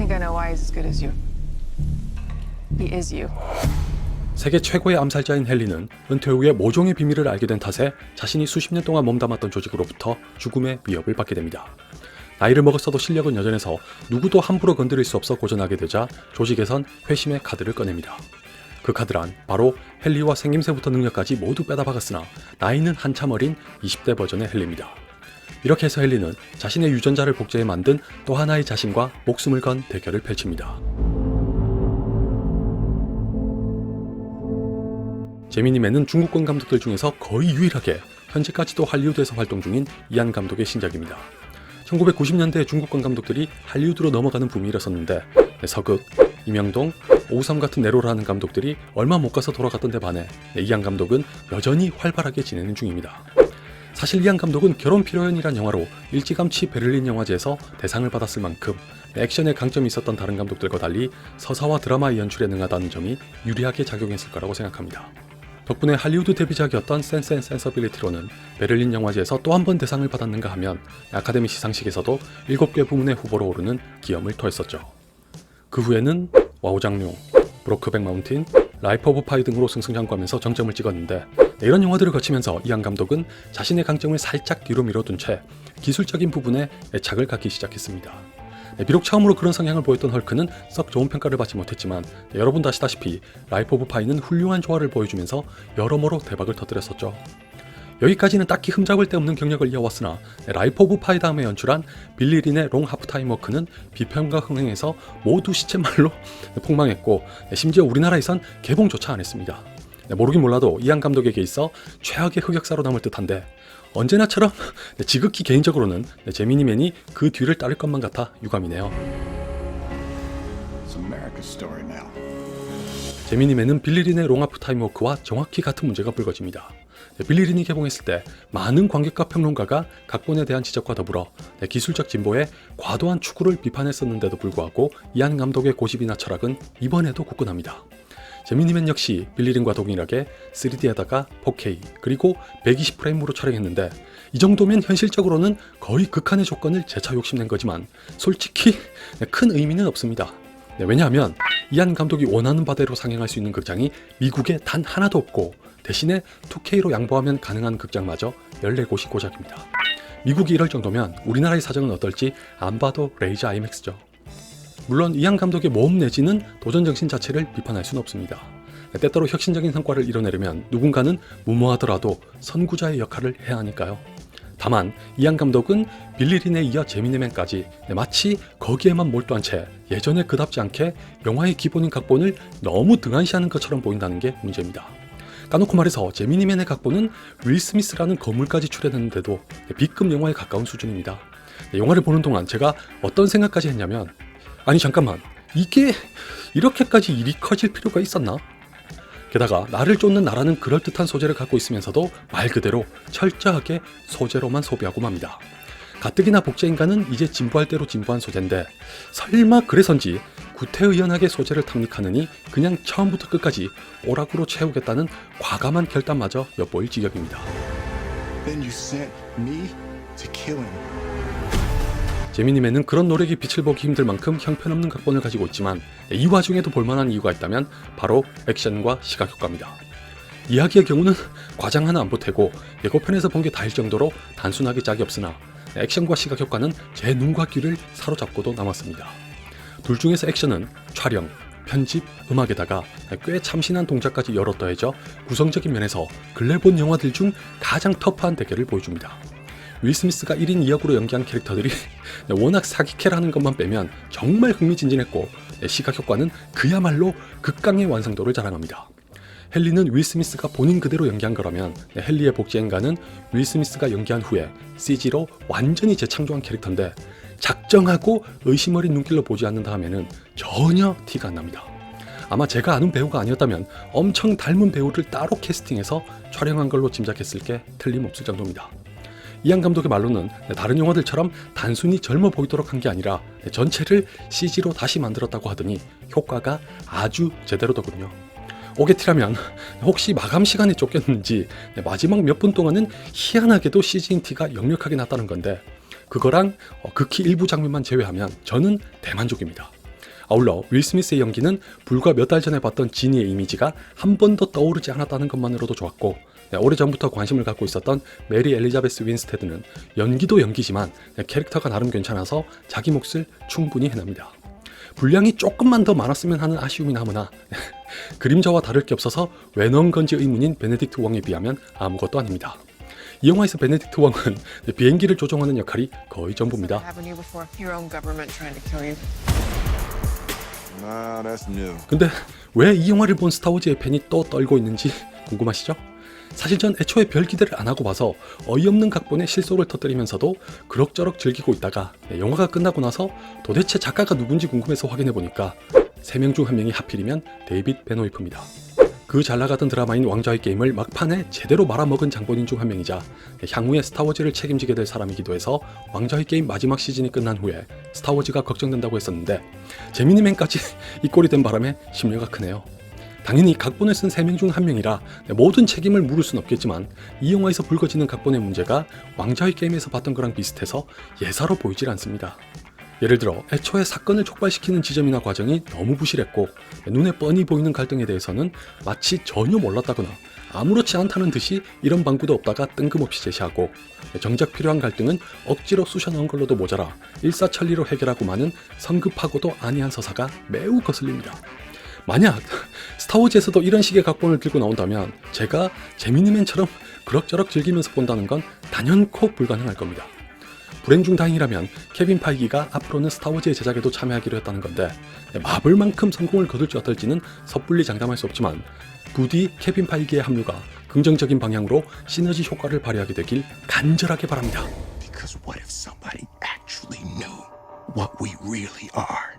think I know why he's as good as you. He is you. 세계 최고의 암살자인 헨리는 은퇴 후에 모종의 비밀을 알게 된 탓에 자신이 수십 년 동안 몸담았던 조직으로부터 죽음의 위협을 받게 됩니다. 나이를 먹었어도 실력은 여전해서 누구도 함부로 건드릴 수 없어 고전하게 되자 조직에선 회심의 카드를 꺼냅니다. 그 카드란 바로 헨리와 생김새부터 능력까지 모두 빼다 박았으나 나이는 한참 어린 20대 버전의 헨리입니다. 이렇게 해서 헨리는 자신의 유전자를 복제해 만든 또 하나의 자신과 목숨을 건 대결을 펼칩니다. 제미니맨은 중국권 감독들 중에서 거의 유일하게 현재까지도 할리우드에서 활동 중인 이안 감독의 신작입니다. 1990년대에 중국권 감독들이 할리우드로 넘어가는 붐이 일었었는데 서극, 임영동, 오우삼 같은 네로라는 감독들이 얼마 못 가서 돌아갔던 데 반해 이안 감독은 여전히 활발하게 지내는 중입니다. 사실 이안 감독은 결혼 피로연이란 영화로 일찌감치 베를린 영화제에서 대상을 받았을 만큼 액션에 강점이 있었던 다른 감독들과 달리 서사와 드라마의 연출에 능하다는 점이 유리하게 작용했을 거라고 생각합니다. 덕분에 할리우드 데뷔작이었던 센스 앤 센서빌리티로는 베를린 영화제에서 또 한 번 대상을 받았는가 하면 아카데미 시상식에서도 7개 부문의 후보로 오르는 기염을 토했었죠. 그 후에는 와우장룡, 브로크백 마운틴, 라이프 오브 파이 등으로 승승장구하면서 정점을 찍었는데 이런 영화들을 거치면서 이안 감독은 자신의 강점을 살짝 뒤로 밀어둔 채 기술적인 부분에 애착을 갖기 시작했습니다. 비록 처음으로 그런 성향을 보였던 헐크는 썩 좋은 평가를 받지 못했지만 여러분 아시다시피 라이프 오브 파이는 훌륭한 조화를 보여주면서 여러모로 대박을 터뜨렸었죠. 여기까지는 딱히 흠잡을 데 없는 경력을 이어왔으나 라이프 오브 파이 다음에 연출한 빌리 린의 롱 하프타임 워크는 비평과 흥행에서 모두 시쳇말로 폭망했고 심지어 우리나라에선 개봉조차 안 했습니다. 모르긴 몰라도 이안 감독에게 있어 최악의 흑역사로 남을 듯한데 언제나처럼 지극히 개인적으로는 제미니맨이 그 뒤를 따를 것만 같아 유감이네요. 제미니맨은 빌리린의 롱아프 타임워크와 정확히 같은 문제가 불거집니다. 빌리린이 개봉했을 때 많은 관객과 평론가가 각본에 대한 지적과 더불어 기술적 진보에 과도한 추구를 비판했었는데도 불구하고 이안 감독의 고집이나 철학은 이번에도 굳건합니다. 제미니맨 역시 빌리린과 동일하게 3D에다가 4K 그리고 120프레임으로 촬영했는데 이 정도면 현실적으로는 거의 극한의 조건을 재차 욕심낸 거지만 솔직히 큰 의미는 없습니다. 왜냐하면 이안 감독이 원하는 바대로 상영할 수 있는 극장이 미국에 단 하나도 없고 대신에 2K로 양보하면 가능한 극장마저 14곳이 고작입니다. 미국이 이럴 정도면 우리나라의 사정은 어떨지 안 봐도 레이저 아이맥스죠. 물론 이안 감독의 모험 내지는 도전 정신 자체를 비판할 수는 없습니다. 때때로 혁신적인 성과를 이뤄내려면 누군가는 무모하더라도 선구자의 역할을 해야 하니까요. 다만 이안 감독은 빌리린에 이어 제미니맨까지 마치 거기에만 몰두한 채 예전에 그답지 않게 영화의 기본인 각본을 너무 등한시하는 것처럼 보인다는 게 문제입니다. 까놓고 말해서 제미니맨의 각본은 윌 스미스라는 거물까지 출연했는데도 B급 영화에 가까운 수준입니다. 영화를 보는 동안 제가 어떤 생각까지 했냐면 아니 잠깐만, 이게 이렇게까지 일이 커질 필요가 있었나? 게다가 나를 쫓는 나라는 그럴듯한 소재를 갖고 있으면서도 말 그대로 철저하게 소재로만 소비하고 맙니다. 가뜩이나 복제인간은 이제 진부할 대로 진부한 소재인데 설마 그래서인지 구태의연하게 소재를 탐닉하느니 그냥 처음부터 끝까지 오락으로 채우겠다는 과감한 결단마저 엿보일 지경입니다. Then you sent me to kill him. 제미니맨은 그런 노력이 빛을 보기 힘들 만큼 형편없는 각본을 가지고 있지만 이 와중에도 볼만한 이유가 있다면 바로 액션과 시각효과입니다. 이야기의 경우는 과장 하나 안 보태고 예고편에서 본 게 다일 정도로 단순하게 짝이 없으나 액션과 시각효과는 제 눈과 귀를 사로잡고도 남았습니다. 둘 중에서 액션은 촬영, 편집, 음악에다가 꽤 참신한 동작까지 여러 더해져 구성적인 면에서 근래 본 영화들 중 가장 터프한 대결을 보여줍니다. 윌 스미스가 1인 2역으로 연기한 캐릭터들이 워낙 사기캐라는 것만 빼면 정말 흥미진진했고 시각효과는 그야말로 극강의 완성도를 자랑합니다. 헨리는 윌 스미스가 본인 그대로 연기한 거라면 헨리의 복제인간은 윌 스미스가 연기한 후에 CG로 완전히 재창조한 캐릭터인데 작정하고 의심 어린 눈길로 보지 않는다 하면은 전혀 티가 안 납니다. 아마 제가 아는 배우가 아니었다면 엄청 닮은 배우를 따로 캐스팅해서 촬영한 걸로 짐작했을 게 틀림없을 정도입니다. 이안 감독의 말로는 다른 영화들처럼 단순히 젊어 보이도록 한 게 아니라 전체를 CG로 다시 만들었다고 하더니 효과가 아주 제대로더군요. 오게티라면 혹시 마감 시간에 쫓겼는지 마지막 몇 분 동안은 희한하게도 CG인 티가 역력하게 났다는 건데 그거랑 극히 일부 장면만 제외하면 저는 대만족입니다. 아울러 윌 스미스의 연기는 불과 몇 달 전에 봤던 지니의 이미지가 한 번도 떠오르지 않았다는 것만으로도 좋았고, 오래전부터 관심을 갖고 있었던 메리 엘리자베스 윈스테드는 연기도 연기지만 캐릭터가 나름 괜찮아서 자기 몫을 충분히 해냅니다. 분량이 조금만 더 많았으면 하는 아쉬움이 남으나 그림자와 다를 게 없어서 왜 넣은 건지 의문인 베네딕트 왕에 비하면 아무것도 아닙니다. 이 영화에서 베네딕트 왕은 비행기를 조종하는 역할이 거의 전부입니다. Having you before your own government trying to kill you. Nah, that's new. 근데 왜 이 영화를 본 스타워즈의 팬이 또 떨고 있는지 궁금하시죠? 사실 전 애초에 별 기대를 안 하고 봐서 어이없는 각본에 실소를 터뜨리면서도 그럭저럭 즐기고 있다가 영화가 끝나고 나서 도대체 작가가 누군지 궁금해서 확인해보니까 3명 중 1명이 하필이면 데이빗 베노이프입니다. 그 잘나가던 드라마인 왕좌의 게임을 막판에 제대로 말아먹은 장본인 중 1명이자 향후에 스타워즈를 책임지게 될 사람이기도 해서 왕좌의 게임 마지막 시즌이 끝난 후에 스타워즈가 걱정된다고 했었는데 제미니맨까지 이 꼴이 된 바람에 심려가 크네요. 당연히 각본을 쓴 3명 중 1명이라 모든 책임을 물을 순 없겠지만 이 영화에서 불거지는 각본의 문제가 왕좌의 게임에서 봤던 거랑 비슷해서 예사로 보이질 않습니다. 예를 들어 애초에 사건을 촉발시키는 지점이나 과정이 너무 부실했고 눈에 뻔히 보이는 갈등에 대해서는 마치 전혀 몰랐다거나 아무렇지 않다는 듯이 이런 방구도 없다가 뜬금없이 제시하고 정작 필요한 갈등은 억지로 쑤셔넣은 걸로도 모자라 일사천리로 해결하고 마는 성급하고도 아니한 서사가 매우 거슬립니다. 만약 스타워즈에서도 이런 식의 각본을 들고 나온다면 제가 제미니맨처럼 그럭저럭 즐기면서 본다는 건 단연코 불가능할 겁니다. 불행 중 다행이라면 케빈 파이기가 앞으로는 스타워즈의 제작에도 참여하기로 했다는 건데 마블만큼 성공을 거둘지 어떨지는 섣불리 장담할 수 없지만 부디 케빈 파이기의 합류가 긍정적인 방향으로 시너지 효과를 발휘하게 되길 간절하게 바랍니다. Because what if somebody actually knew what we really are?